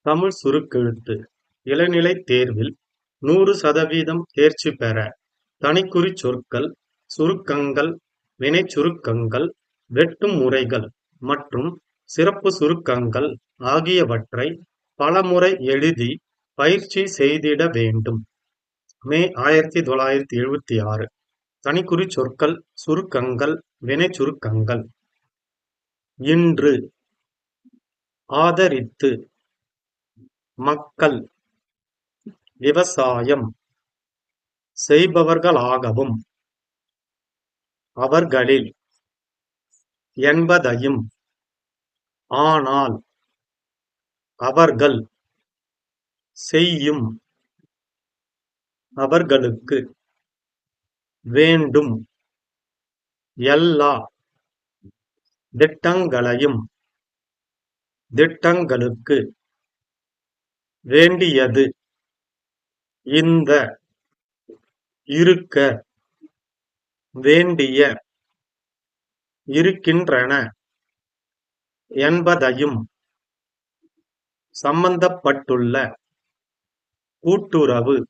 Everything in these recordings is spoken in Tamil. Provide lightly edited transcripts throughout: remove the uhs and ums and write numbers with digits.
தமிழ் சுருக்கெழுத்து இளநிலைத் தேர்வில் 100% தேர்ச்சி பெற தனிக்குறிச் சொற்கள், சுருக்கங்கள், வினைச்சுருக்கங்கள், வெட்டும் முறைகள் மற்றும் சிறப்பு சுருக்கங்கள் ஆகியவற்றை பலமுறை எழுதி பயிற்சி செய்திட வேண்டும். மே 1976. தனிக்குறிச் சொற்கள், சுருக்கங்கள், வினைச்சுருக்கங்கள். இன்று, ஆதரித்து, மக்கள், விவசாயம் செய்பவர்களாகவும், அவர்களில் என்பதையும், ஆனால், அவர்கள் செய்யும், அவர்களுக்கு வேண்டும், எல்லா திட்டங்களையும், திட்டங்களுக்கு வேண்டியது, இந்த, இருக்க, வேண்டிய, இருக்கின்றன என்பதையும், சம்பந்தப்பட்டுள்ள, கூட்டுறவு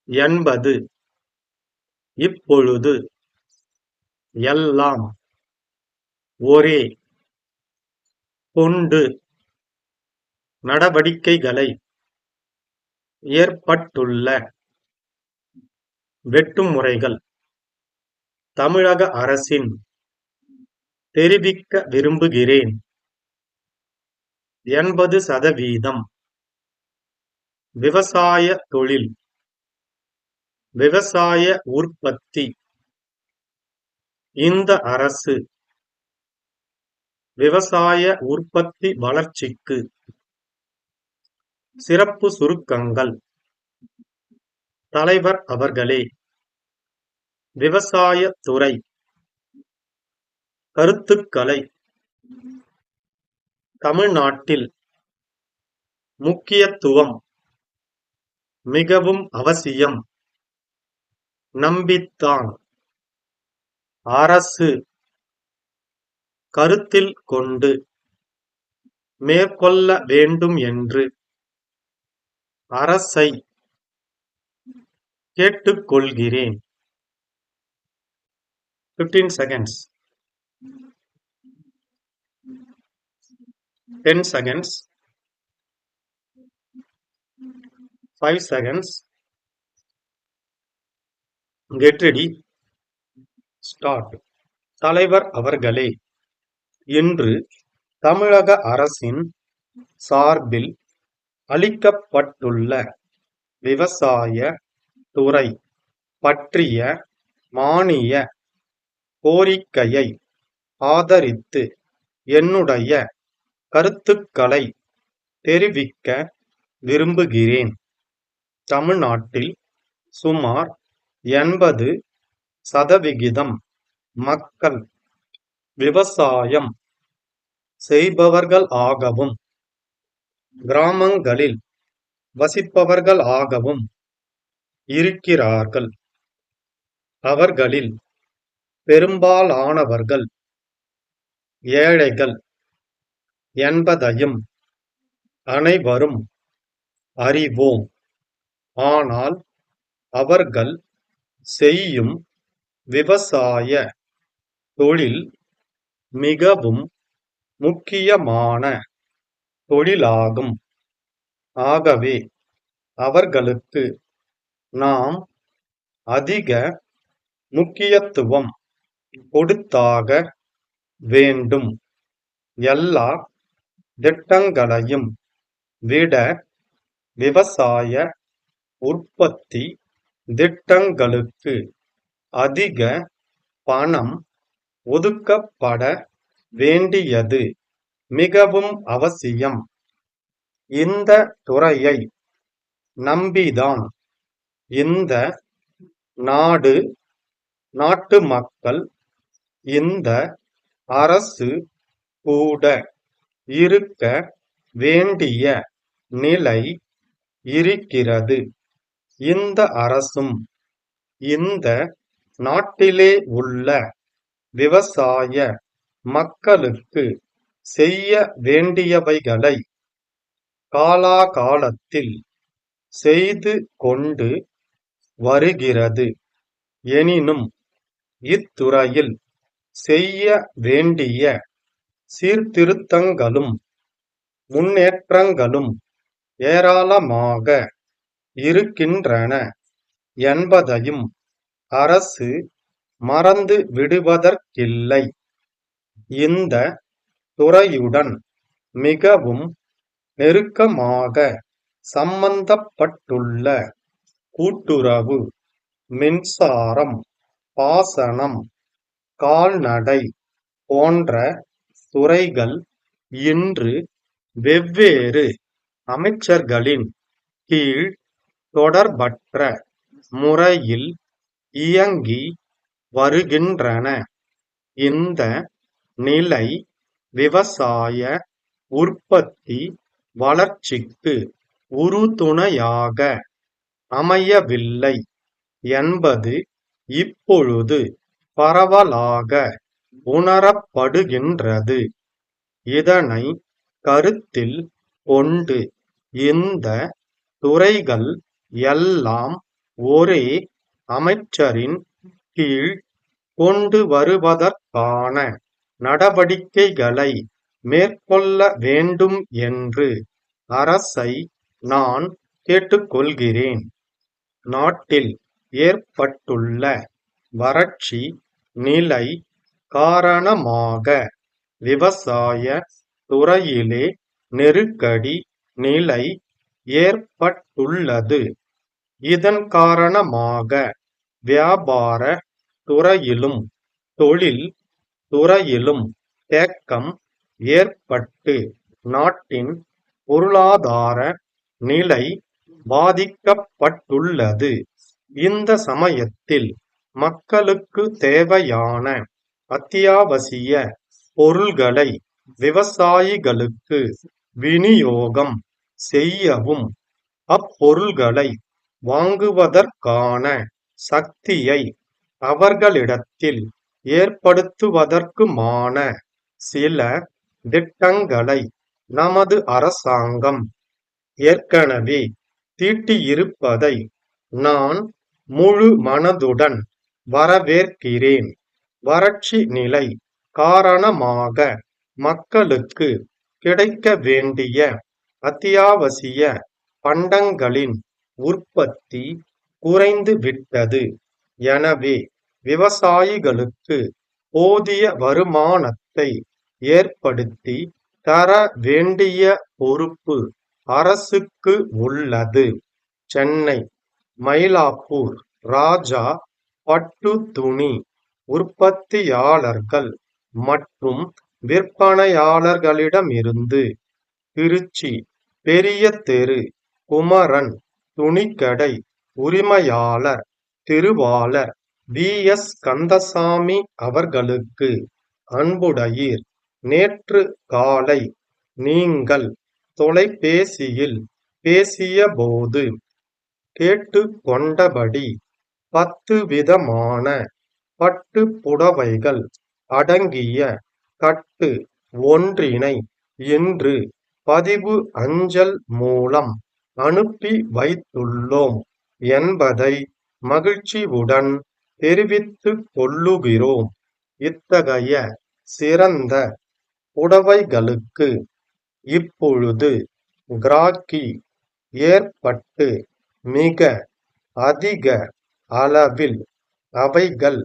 என்பது, இப்பொழுது, எல்லாம், ஒரே, கொண்டு, நடவடிக்கைகளை, ஏற்பட்டுள்ள, வெட்டும் முறைகள், தமிழக அரசின் தெரிவிக்க விரும்புகிறேன். 80% விவசாய தொழில், விவசாய உற்பத்தி. இந்த அரசு விவசாய உற்பத்தி வளர்ச்சிக்கு சிறப்பு சுருக்கங்கள். தலைவர் அவர்களே, விவசாயத்துறை கருத்துக்களை தமிழ்நாட்டில் முக்கியத்துவம் மிகவும் அவசியம் நம்பித்தான் அரசு கருத்தில் கொண்டு மேற்கொள்ள வேண்டும் என்று அரசை கேட்டுக்கொள்கிறேன். 15 seconds. 10 seconds. 5 seconds. Get ready. Start. தலைவர் அவர்களே, இன்று தமிழக அரசின் சார்பில் அளிக்கப்பட்டுள்ள விவசாய துறை பற்றிய மானிய கோரிக்கையை ஆதரித்து என்னுடைய கருத்துக்களை தெரிவிக்க விரும்புகிறேன். தமிழ்நாட்டில் சுமார் 80% மக்கள் விவசாயம் செய்பவர்களாகவும், கிராமங்களில் வசிப்பவர்களாகவும் இருக்கிறார்கள். அவர்களில் பெரும்பாலானவர்கள் ஏழைகள் என்பதையும் அனைவரும் அறிவோம். ஆனால் அவர்கள் செய்யும் விவசாய தொழில் மிகவும் முக்கியமான தொழிலாகும். ஆகவே அவர்களுக்கு நாம் அதிக முக்கியத்துவம் கொடுத்தாக வேண்டும். எல்லா திட்டங்களையும் விட விவசாய உற்பத்தி திட்டங்களுக்கு அதிக பணம் ஒதுக்கப்பட வேண்டியது மிகவும் அவசியம். இந்த துறையை நம்பிதான் இந்த நாடு, நாட்டு மக்கள், இந்த அரசு கூட இருக்க வேண்டிய நிலை இருக்கிறது. இந்த அரசும் இந்த நாட்டிலே உள்ள விவசாய மக்களுக்கு செய்ய வேண்டியவைகளை காலாகாலத்தில் செய்து கொண்டு வருகிறது. எனினும் இத்துறையில் செய்ய வேண்டிய சீர்திருத்தங்களும் முன்னேற்றங்களும் ஏராளமாக இருக்கின்றன என்பதையும் அரசு மறந்து விடுவதற்கில்லை. இந்த துறையுடன் மிகவும் நெருக்கமாக சம்பந்தப்பட்டுள்ள கூட்டுறவு, மின்சாரம், பாசனம், கால்நடை போன்ற துறைகள் இன்று வெவ்வேறு அமைச்சர்களின் கீழ் தொடர்பற்ற முறையில் இயங்கி வருகின்றன. இந்த நிலை விவசாய உற்பத்தி வளர்ச்சிக்கு உறுதுணையாக அமையவில்லை என்பது இப்பொழுது பரவலாக உணரப்படுகின்றது. இதனை கருத்தில் கொண்டு இந்த துறைகள் எல்லாம் ஒரே அமைச்சரின் கீழ் கொண்டு வருவதற்கான நடவடிக்கைகளை மேற்கொள்ள வேண்டும் என்று அரசை நான் கேட்டுக்கொள்கிறேன். நாட்டில் ஏற்பட்டுள்ள வறட்சி நிலை காரணமாக விவசாய துறையிலே நெருக்கடி நிலை ஏற்பட்டுள்ளது. இதன் காரணமாக வியாபார துறையிலும் தொழில் துறையிலும் தேக்கம் ஏற்பட்டு நாட்டின் பொருளாதார நிலை பாதிக்கப்பட்டுள்ளது. இந்த சமயத்தில் மக்களுக்கு தேவையான அத்தியாவசிய பொருள்களை விவசாயிகளுக்கு விநியோகம் செய்யவும் அப்பொருள்களை வாங்குவதற்கான சக்தியை அவர்களிடத்தில் ஏற்படுத்துவதற்குமான சில திட்டங்களை நமது அரசாங்கம் ஏற்கனவே தீட்டியிருப்பதை நான் முழு மனதுடன் வரவேற்கிறேன். வறட்சி நிலை காரணமாக மக்களுக்கு கிடைக்க வேண்டிய அத்தியாவசிய பண்டங்களின் உற்பத்தி குறைந்து விட்டது. எனவே விவசாயிகளுக்கு போதிய வருமானத்தை ஏற்படுத்தி தர வேண்டிய பொறுப்பு அரசுக்கு உள்ளது. சென்னை மயிலாப்பூர் ராஜா பட்டு துணி உற்பத்தியாளர்கள் மற்றும் விற்பனையாளர்களிடமிருந்து திருச்சி பெரிய தெரு குமரன் துணிக்கடை உரிமையாளர் திருவாளர் V.S. கந்தசாமி அவர்களுக்கு அன்புடையீர். நேற்று காலை நீங்கள் தொலைபேசியில் பேசியபோது கேட்டுக்கொண்டபடி 10 விதமான பட்டு புடவைகள் அடங்கிய கட்டு ஒன்றினை இன்று பதிவு அஞ்சல் மூலம் அனுப்பி வைத்துள்ளோம் என்பதை மகிழ்ச்சியுடன் தெரிவித்துக் கொள்ளுகிறோம். இத்தகைய சிறந்த புடவைகளுக்கு இப்பொழுது கிராக்கி ஏற்பட்டு மிக அதிக அளவில் அவைகள்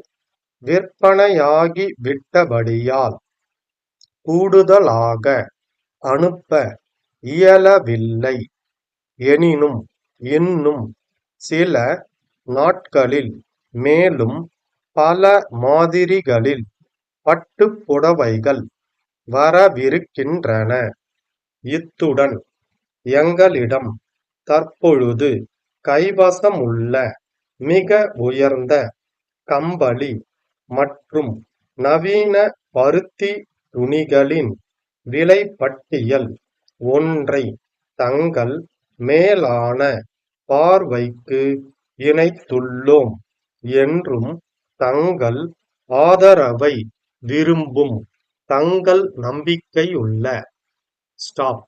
விற்பனையாகிவிட்டபடியால் கூடுதலாக அனுப்ப இயலவில்லை. எனினும் இன்னும் சில நாட்களில் மேலும் பல மாதிரிகளில் பட்டுப் புடவைகள் வரவிருக்கின்றன. இத்துடன் எங்களிடம் தற்பொழுது கைவசமுள்ள மிக உயர்ந்த கம்பளி மற்றும் நவீன பருத்தி துணிகளின் விலைப்பட்டியல் ஒன்றை தங்கள் மேலான பார்வைக்கு இணைத்துள்ளோம் என்றும் தங்கள் ஆதரவை விரும்பும் தங்கள் நம்பிக்கையுள்ள ஸ்டாப்